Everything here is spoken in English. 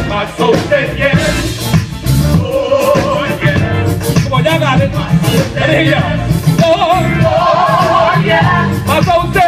My soul said yes. Oh, yes. Come on, y'all got it. Let me hear y'all. Oh, yeah. My soul said